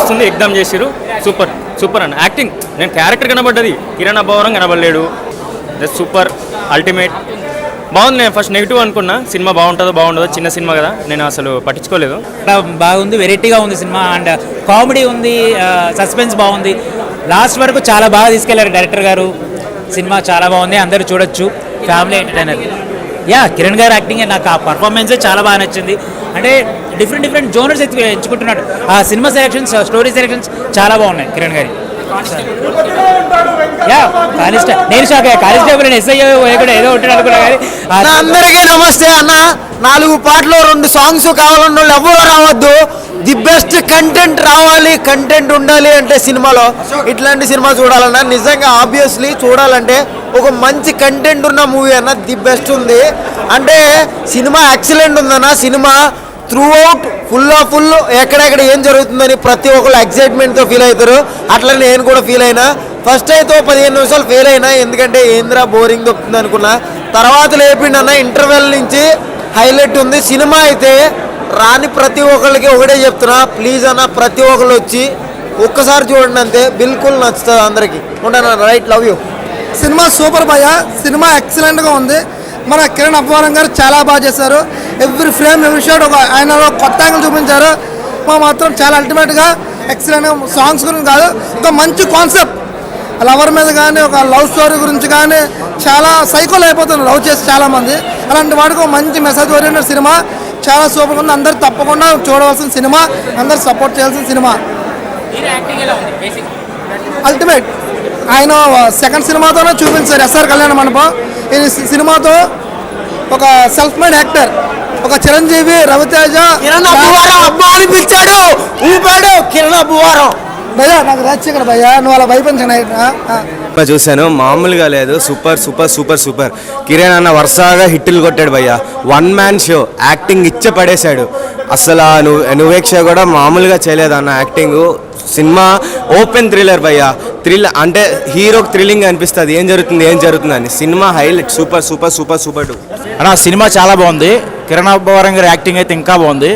వస్తుంది, ఎగ్జామ్ చేసిరు. Super super అన్న యాక్టింగ్. నేను క్యారెక్టర్ కనబడ్డది, కిరణ్ అబ్బవరం కనబడలేడు. Just super ultimate. బాగుంది. నేను ఫస్ట్ నెగిటివ్ అనుకున్నా, సినిమా బాగుండదో చిన్న సినిమా కదా, నేను అసలు పట్టించుకోలేదు. బాగుంది, వెరైటీగా ఉంది సినిమా. అండ్ కామెడీ ఉంది, సస్పెన్స్ బాగుంది. లాస్ట్ వరకు చాలా బాగా తీసుకెళ్లారు డైరెక్టర్ గారు. సినిమా చాలా బాగుంది, అందరూ చూడొచ్చు. Family entertainer. కిరణ్ గారు యాక్టింగ్, నాకు ఆ పర్ఫార్మెన్సే చాలా బాగా నచ్చింది. అంటే డిఫరెంట్ జోనర్స్ ఎంచుకుంటున్నాడు. ఆ సినిమా సెలెక్షన్స్, స్టోరీ సెలెక్షన్స్ చాలా బాగున్నాయి కిరణ్ గారి. నేను షాక్ అయ్యా. కానిస్టేబుల్ ఎస్ఐ కూడా ఏదో ఉంటాడు అనుకున్నా కానీ. అందరికీ నమస్తే అన్న. 4 పాటలు 2 సాంగ్స్ కావాలన్న వాళ్ళు ఎవరు రావద్దు. ది బెస్ట్ కంటెంట్ రావాలి, కంటెంట్ ఉండాలి అంటే సినిమాలో ఇట్లాంటి సినిమా చూడాలన్నా. నిజంగా ఆబ్వియస్లీ చూడాలంటే ఒక మంచి కంటెంట్ ఉన్న మూవీ అన్న ది బెస్ట్ ఉంది. అంటే సినిమా ఎక్సలెంట్ ఉందన్న. సినిమా త్రూ అవుట్ ఫుల్ ఎక్కడెక్కడ ఏం జరుగుతుందని ప్రతి ఒక్కళ్ళు ఎక్సైట్మెంట్తో ఫీల్ అవుతారు. అట్లా నేను కూడా ఫీల్ అయినా. ఫస్ట్ అయితే 15 నిమిషాలు ఫెయిల్ అయినా, ఎందుకంటే ఏంద్రా బోరింగ్ దొక్కుతుంది అనుకున్నా. తర్వాత లేపిండన్న, ఇంటర్వెల్ నుంచి హైలైట్ ఉంది. సినిమా అయితే రాని ప్రతి ఒక్కళ్ళకి ఒకటే చెప్తున్నా, ప్లీజ్ అన్న ప్రతి ఒక్కళ్ళు వచ్చి ఒక్కసారి చూడండి, అంతే బిల్కుల్ నచ్చుతుంది అందరికీ. ఉంటాను right, love you. Cinema super భయ్య. సినిమా ఎక్సలెంట్గా ఉంది. మన కిరణ్ అబ్బవరం గారు చాలా బాగా చేశారు. ఎవ్రీ ఫ్రేమ్ ఎవ్రీ షాట్ ఆయనలో కొత్త యాంగిల్ చూపించారు. మాత్రం చాలా అల్టిమేట్గా ఎక్సలెంట్గా. సాంగ్స్ గురించి కాదు, ఒక మంచి కాన్సెప్ట్ లవర్ మీద కానీ, ఒక లవ్ స్టోరీ గురించి కానీ చాలా సైకోలు అయిపోతున్నారు లవ్ చేసి చాలామంది. అలాంటి వాడికి ఒక మంచి మెసేజ్ ఓరియంటెడ్ సినిమా. చాలా సూపర్గా ఉంది. అందరు తప్పకుండా చూడవలసిన సినిమా, అందరు సపోర్ట్ చేయాల్సిన సినిమా. అల్టిమేట్. ఆయన సెకండ్ సినిమాతోనే చూపించారు ఎస్ఆర్ కళ్యాణ మండపం. ఈ సినిమాతో ఒక సెల్ఫ్ మేడ్ యాక్టర్, ఒక చిరంజీవి, రవితేజ అనిపించాడు, ఊపాడు కిరణ్ అబ్బవరం. భయ్యా నాకు రాజశేఖర్ భయ్యా, నువ్వు అలా భయపించండి. చూశాను, మామూలుగా లేదు. Super super super super. Kiran అన్న వరుసగా హిట్లు కొట్టాడు భయ్య. 1 మ్యాన్ షో, యాక్టింగ్ ఇచ్చే పడేశాడు. అసలు నువ్వేక్ష కూడా మామూలుగా చేయలేదు అన్న యాక్టింగ్. సినిమా ఓపెన్ థ్రిల్లర్ భయ్య. అంటే హీరోకి థ్రిల్లింగ్ అనిపిస్తుంది, ఏం జరుగుతుంది అని. Cinema highlight. Super super super super 2 అన్న. సినిమా చాలా బాగుంది. కిరణ్ అబ్బవరం గారి యాక్టింగ్ అయితే ఇంకా బాగుంది.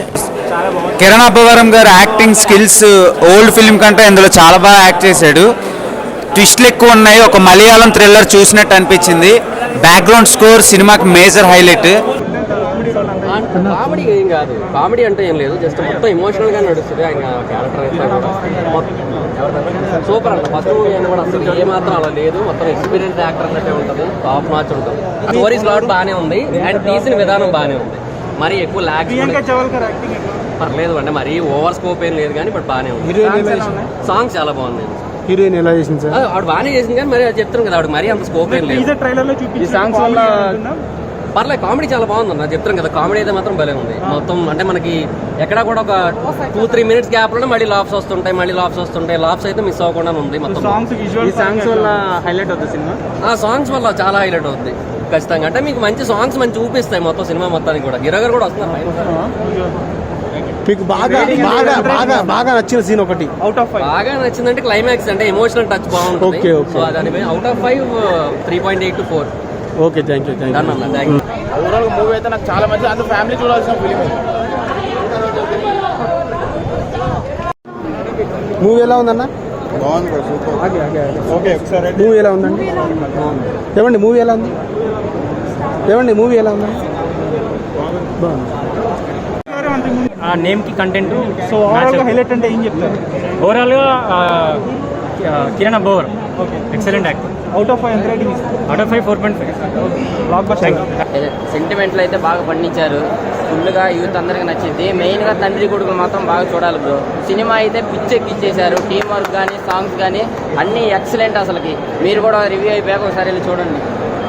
కిరణ్ అబ్బవరం గారి యాక్టింగ్ స్కిల్స్ ఓల్డ్ ఫిల్మ్ కంటే ఇందులో చాలా బాగా యాక్ట్ చేశాడు. ట్విస్ట్లు ఎక్కువ ఉన్నాయి. ఒక మలయాళం థ్రిల్లర్ చూసినట్టు అనిపించింది. బ్యాక్గ్రౌండ్ స్కోర్ సినిమాకి మేజర్ హైలైట్. కామెడీ ఏం కాదు, కామెడీ అంటే ఏం లేదు, జస్ట్ మొత్తం ఎమోషనల్ గా నడుస్తుంది. ఆయన క్యారెక్టర్ సూపర్ అంట. ఫస్ట్ మూవీ అయినా కూడా అసలు ఏమాత్రం అలా లేదు. మొత్తం ఎక్స్పీరియన్స్ యాక్టర్ అన్నట్టే ఉంటుంది, టాప్ నాచ్ ఉంటుంది. స్టోరీ స్లాట్ బాగానే ఉంది అండ్ తీసిన విధానం బాగానే ఉంది. మరి ఎక్కువ ల్యాక్ పర్లేదు అంటే మరి ఓవర్ స్కోప్ ఏం లేదు కానీ బట్ బాగానే ఉంది. సాంగ్స్ చాలా బాగున్నాయి. హీరోయిన్ ఎలా చేసింది సార్? ఆవిడ బాగానే చేసింది కానీ మరి చెప్తాను కదా, ఆవిడ మరీ అంత స్కోప్ ఏం లేదు. పర్లేదు, కామెడీ చాలా బాగుంది అన్న. చెప్తాను కదా, కామెడీ అయితే మాత్రం భలే ఉంది. మొత్తం అంటే మనకి ఎక్కడ కూడా ఒక 2-3 మినిట్స్ గ్యాప్ లోనే మళ్ళీ లాప్స్ వస్తుంటాయి. లాప్స్ అయితే మిస్ అవ్వకుండా ఉంది మొత్తం. సాంగ్స్ వల్ల హైలైట్ అవుతుంది సినిమా. ఆ సాంగ్స్ వల్ల చాలా హైలైట్ అవుతుంది ఖచ్చితంగా. అంటే మీకు మంచి సాంగ్స్ మంచి చూపిస్తాయి మొత్తం సినిమా మొత్తానికి కూడా. హీరో గారు కూడా వస్తున్నారు. మీకు బాగా నచ్చిన సీన్ ఒకటి? బాగా నచ్చిందంటే క్లైమాక్స్, అంటే ఎమోషనల్ టచ్ బాగుంటుంది. సో దాని out of 5 3.8 to 4. Okay, thank you. Overall movie అయితే నాకు చాలా మంచి, అంత ఫ్యామిలీ చూడాల్సిన ఫిలిం. మూవీ ఎలా ఉందన్న? మూవీ ఎలా ఉందండి? ఏమండి మూవీ ఎలా ఉంది? మూవీ ఎలా ఉందండి? నేమ్ కి కంటెంట్. సో ఓవరాల్ హైలైట్ అంటే ఏం చెప్తారు? ఓవరాల్ గా Kiran Abbavaram excellent actor. Out of 5 ఎంత రేటింగ్ ఇస్తారు? Out of 5 4.5. Blockbuster. సెంటిమెంట్లు అయితే బాగా పండించారు. ఫుల్గా యూత్ అందరికి నచ్చింది. మెయిన్గా తండ్రి కొడుకులు మాత్రం బాగా చూడాలి బ్రో. సినిమా అయితే పిచ్చెక్కిచ్చేశారు. టీం వర్క్ కానీ, సాంగ్స్ కానీ అన్నీ ఎక్సలెంట్. అసలుకి మీరు కూడా రివ్యూ అయిపోయాక ఒకసారి వెళ్ళి చూడండి.